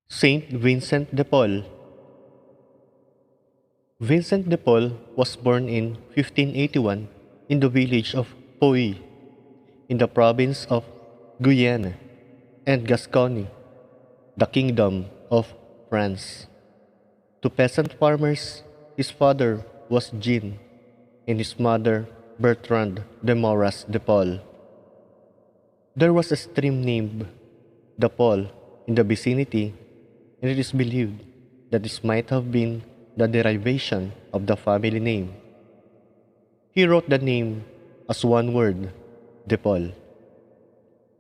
Saint Vincent de Paul. Vincent de Paul was born in 1581 in the village of Pouy in the province of Guyenne and Gascony, the Kingdom of France. To peasant farmers, his father was Jean and his mother Bertrand de Moras de Paul. There was a stream named the Paul in the vicinity, and it is believed that this might have been the derivation of the family name. He wrote the name as one word, de Paul,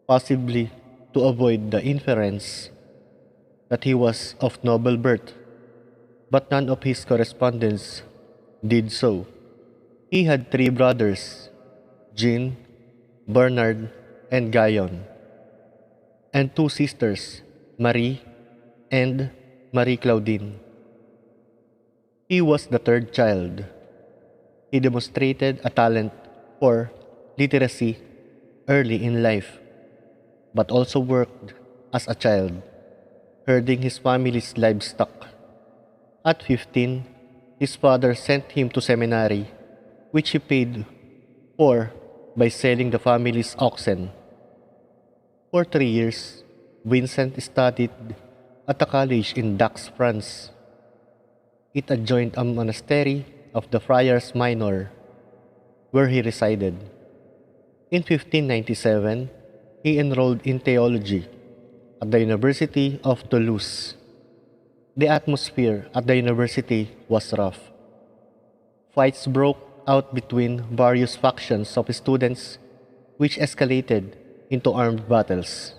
possibly to avoid the inference that he was of noble birth, but none of his correspondents did so. He had three brothers, Jean, Bernard, and Guyon, and two sisters, Marie and Marie Claudine. He was the third child. He demonstrated a talent for literacy early in life, but also worked as a child, herding his family's livestock. At 15, his father sent him to seminary, which he paid for by selling the family's oxen. For 3 years, Vincent studied at a college in Dax, France. It adjoined a monastery of the Friars Minor, where he resided. In 1597, he enrolled in theology at the University of Toulouse. The atmosphere at the university was rough. Fights broke out between various factions of students, which escalated into armed battles.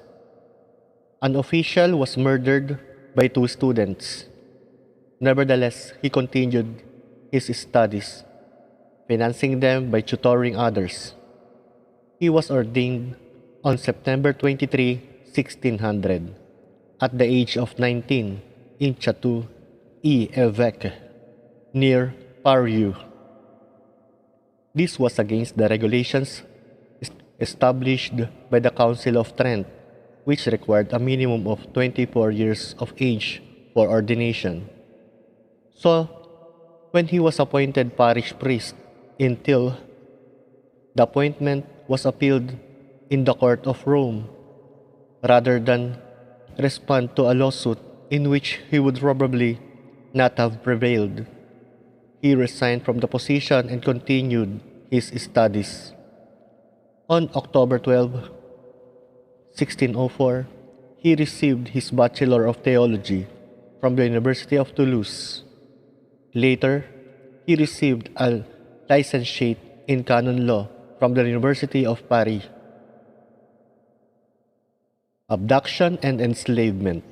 An official was murdered by two students. Nevertheless, he continued his studies, financing them by tutoring others. He was ordained on September 23, 1600, at the age of 19 in Chateau-l'Évêque, near Parieu. This was against the regulations established by the Council of Trent, which required a minimum of 24 years of age for ordination. So, when he was appointed parish priest in Till, the appointment was appealed in the court of Rome, rather than respond to a lawsuit in which he would probably not have prevailed. He resigned from the position and continued his studies. On October 12, 1604, he received his Bachelor of Theology from the University of Toulouse. Later, he received a licentiate in canon law from the University of Paris. Abduction and Enslavement.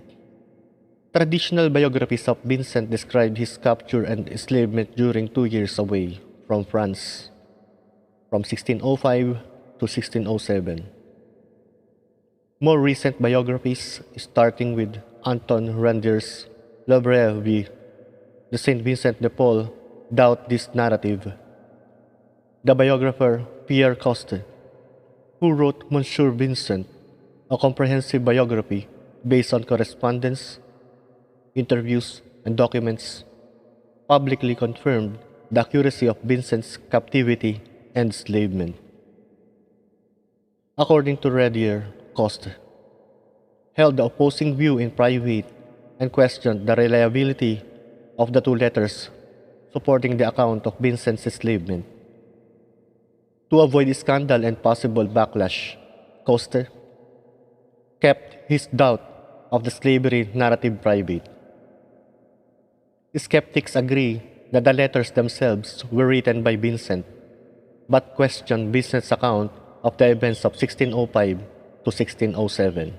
Traditional biographies of Vincent describe his capture and enslavement during 2 years away from France, from 1605 to 1607. More recent biographies, starting with Anton Rendier's La Brève Vie de Saint Vincent de Paul, doubt this narrative. The biographer Pierre Coste, who wrote Monsieur Vincent, a comprehensive biography based on correspondence, interviews, and documents, publicly confirmed the accuracy of Vincent's captivity and enslavement. According to Redier, Coste held the opposing view in private and questioned the reliability of the two letters supporting the account of Vincent's enslavement. To avoid scandal and possible backlash, Coste kept his doubt of the slavery narrative private. Skeptics agree that the letters themselves were written by Vincent, but question Vincent's account of the events of 1605 to 1607.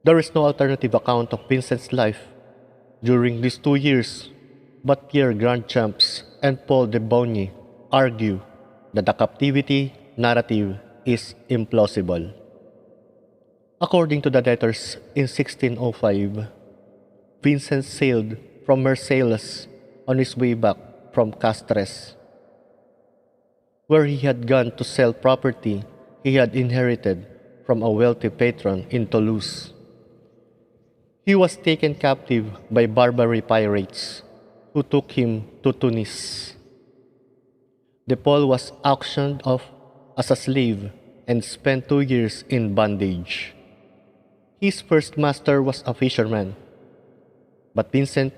There is no alternative account of Vincent's life during these 2 years, but Pierre Grandchamps and Paul de Bogny argue that the captivity narrative is implausible. According to the letters, in 1605, Vincent sailed from Marseilles on his way back from Castres, where he had gone to sell property he had inherited from a wealthy patron in Toulouse. He was taken captive by Barbary pirates who took him to Tunis. De Paul was auctioned off as a slave and spent 2 years in bondage. His first master was a fisherman, but Vincent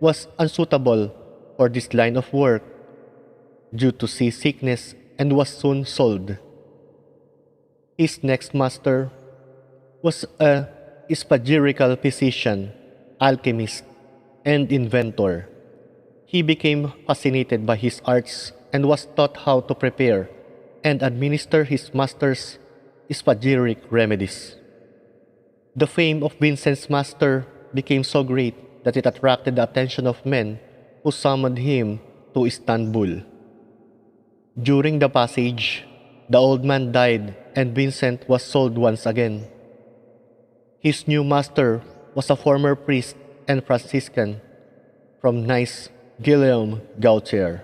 was unsuitable for this line of work due to seasickness and was soon sold. His next master was a spagyrical physician, alchemist, and inventor. He became fascinated by his arts and was taught how to prepare and administer his master's spagyric remedies. The fame of Vincent's master became so great that it attracted the attention of men who summoned him to Istanbul. During the passage, the old man died and Vincent was sold once again. His new master was a former priest and Franciscan from Nice, Guillaume Gautier.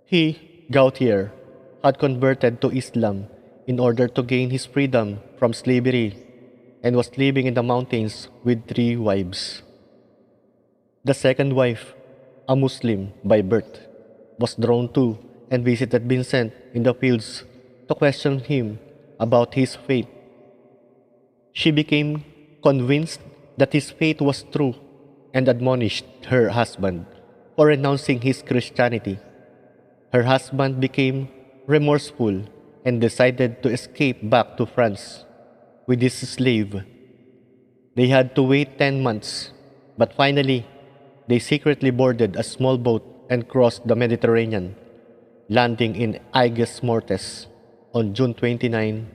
He, Gautier, had converted to Islam in order to gain his freedom from slavery and was living in the mountains with 3 wives. The second wife, a Muslim by birth, was drawn to and visited Vincent in the fields to question him about his faith. She became convinced that his faith was true and admonished her husband for renouncing his Christianity. Her husband became remorseful and decided to escape back to France with his slave. They had to wait 10 months, but finally, they secretly boarded a small boat and crossed the Mediterranean, landing in Aigues Mortes on June 29,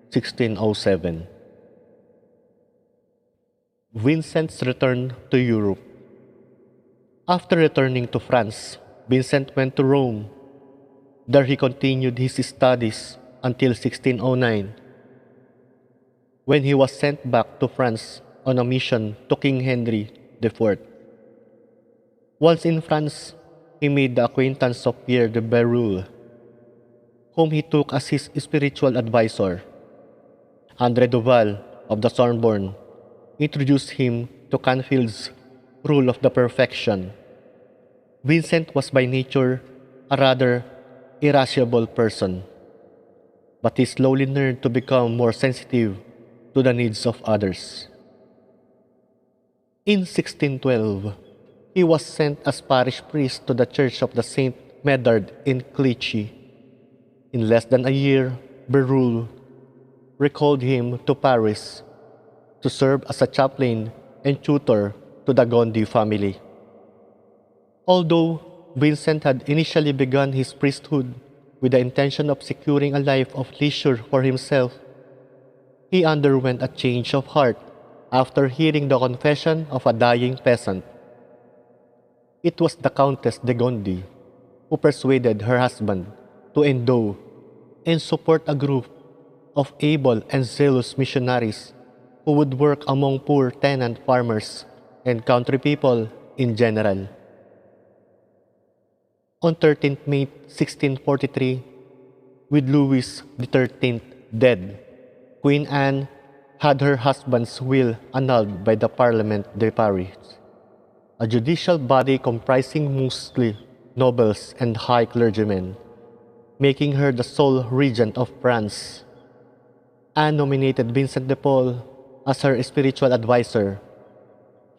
1607. Vincent's return to Europe. After returning to France, Vincent went to Rome. There he continued his studies until 1609, when he was sent back to France on a mission to King Henry IV. Once in France, he made the acquaintance of Pierre de Bérulle, whom he took as his spiritual advisor. André Duval of the Sorbonne introduced him to Canfield's Rule of the Perfection. Vincent was by nature a rather irascible person, but he slowly learned to become more sensitive to the needs of others. In 1612, he was sent as parish priest to the Church of the Saint Medard in Clichy. In less than a year, Bérulle recalled him to Paris to serve as a chaplain and tutor to the Gondi family. Although Vincent had initially begun his priesthood with the intention of securing a life of leisure for himself, he underwent a change of heart after hearing the confession of a dying peasant. It was the Countess de Gondi who persuaded her husband to endow and support a group of able and zealous missionaries who would work among poor tenant farmers and country people in general. On 13th May 1643, with Louis XIII dead, Queen Anne had her husband's will annulled by the Parlement de Paris, a judicial body comprising mostly nobles and high clergymen, making her the sole regent of France. Anne nominated Vincent de Paul as her spiritual advisor.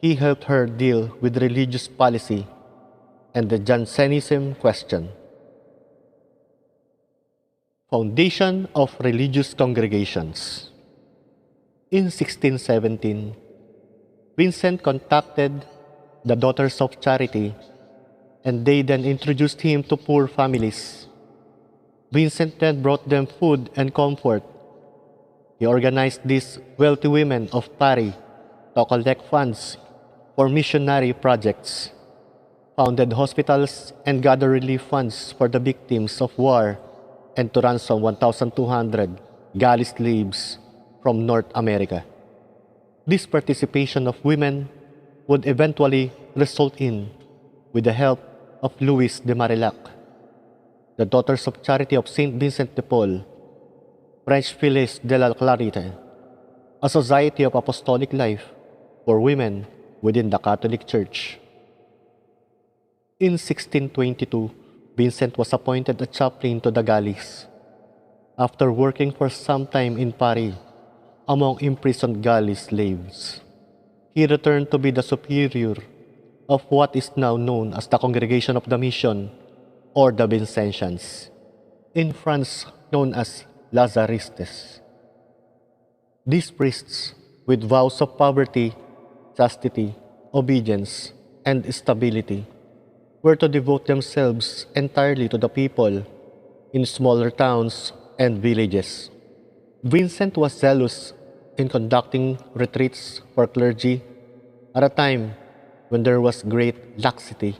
He helped her deal with religious policy and the Jansenism question. Foundation of religious congregations. In 1617, Vincent contacted the Daughters of Charity, and they then introduced him to poor families. Vincent then brought them food and comfort. He organized these wealthy women of Paris to collect funds for missionary projects, founded hospitals, and gathered relief funds for the victims of war, and to ransom 1,200 galley slaves from North America. This participation of women would eventually result in, with the help of Louis de Marillac, the Daughters of Charity of Saint Vincent de Paul, French Filles de la Clarité, a society of apostolic life for women within the Catholic Church. In 1622, Vincent was appointed a chaplain to the galleys. After working for some time in Paris among imprisoned galley slaves, he returned to be the superior of what is now known as the Congregation of the Mission or the Vincentians, in France known as Lazaristes. These priests, with vows of poverty, chastity, obedience, and stability, were to devote themselves entirely to the people in smaller towns and villages. Vincent was zealous in conducting retreats for clergy at a time when there was great laxity,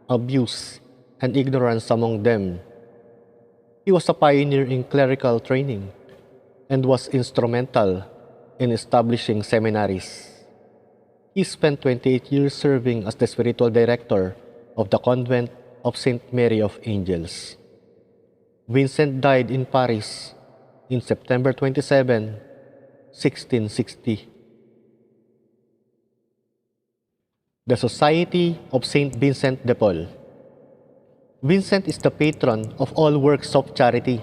abuse, and ignorance among them. He was a pioneer in clerical training and was instrumental in establishing seminaries. He spent 28 years serving as the spiritual director of the convent of St. Mary of Angels. Vincent died in Paris in September 27, 1660. The Society of St. Vincent de Paul. Vincent is the patron of all works of charity.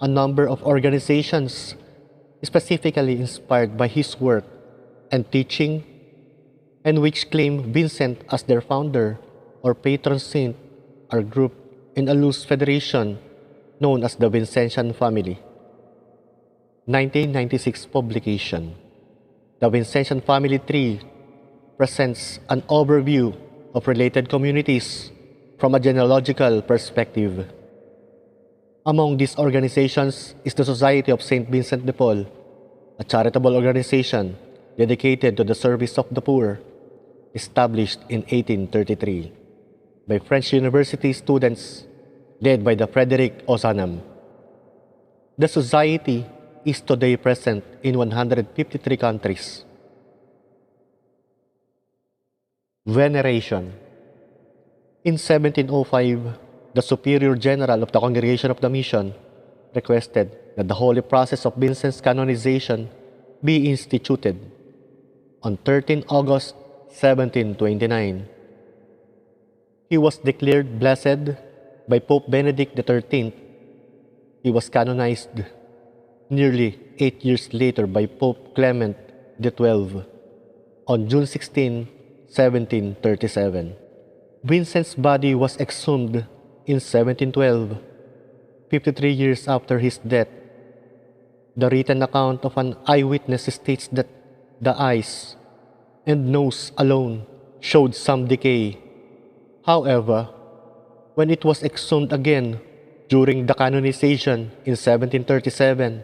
A number of organizations specifically inspired by his work and teaching, and which claim Vincent as their founder or patron saint, are grouped in a loose federation known as the Vincentian Family. 1996 publication. The Vincentian Family Tree presents an overview of related communities from a genealogical perspective. Among these organizations is the Society of St. Vincent de Paul, a charitable organization dedicated to the service of the poor, established in 1833 by French university students led by the Frederic Ozanam. The society is today present in 153 countries. Veneration. In 1705, the Superior General of the Congregation of the Mission requested that the holy process of Vincent's canonization be instituted. On 13 August 1729, he was declared blessed by Pope Benedict XIII. He was canonized nearly 8 years later by Pope Clement XII on June 16, 1737. Vincent's body was exhumed in 1712, 53 years after his death. The written account of an eyewitness states that the eyes and nose alone showed some decay. However, when it was exhumed again during the canonization in 1737,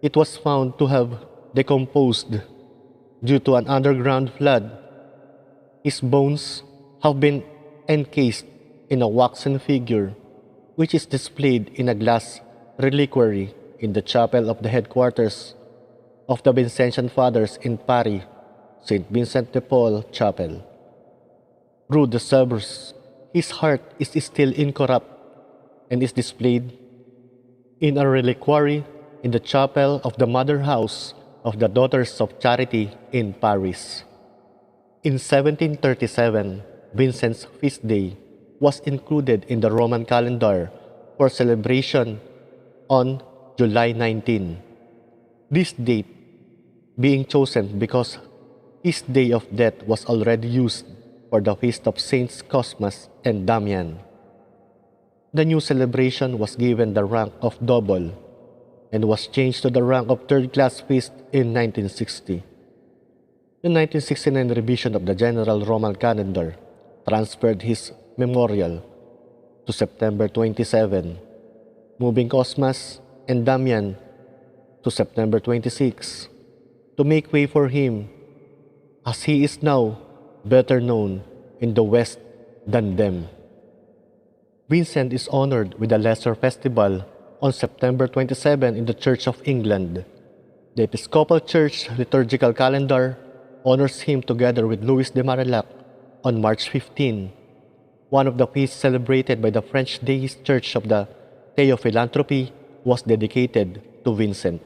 it was found to have decomposed due to an underground flood. His bones have been encased in a waxen figure, which is displayed in a glass reliquary in the chapel of the headquarters of the Vincentian Fathers in Paris, St. Vincent de Paul Chapel. Rue de Sèvres, his heart is still incorrupt and is displayed in a reliquary in the chapel of the Mother House of the Daughters of Charity in Paris. In 1737, Vincent's feast day was included in the Roman calendar for celebration on July 19. This date being chosen because his day of death was already used for the feast of Saints Cosmas and Damian. The new celebration was given the rank of double and was changed to the rank of third-class feast in 1960. The 1969 revision of the General Roman Calendar transferred his memorial to September 27, moving Cosmas and Damian to September 26 to make way for him, as he is now better known in the West than them. Vincent is honored with a lesser festival on September 27 in the Church of England. The Episcopal Church liturgical calendar honors him together with Louis de Marillac on March 15, one of the feasts celebrated by the French Deist Church of the Theophilanthropy was dedicated to Vincent.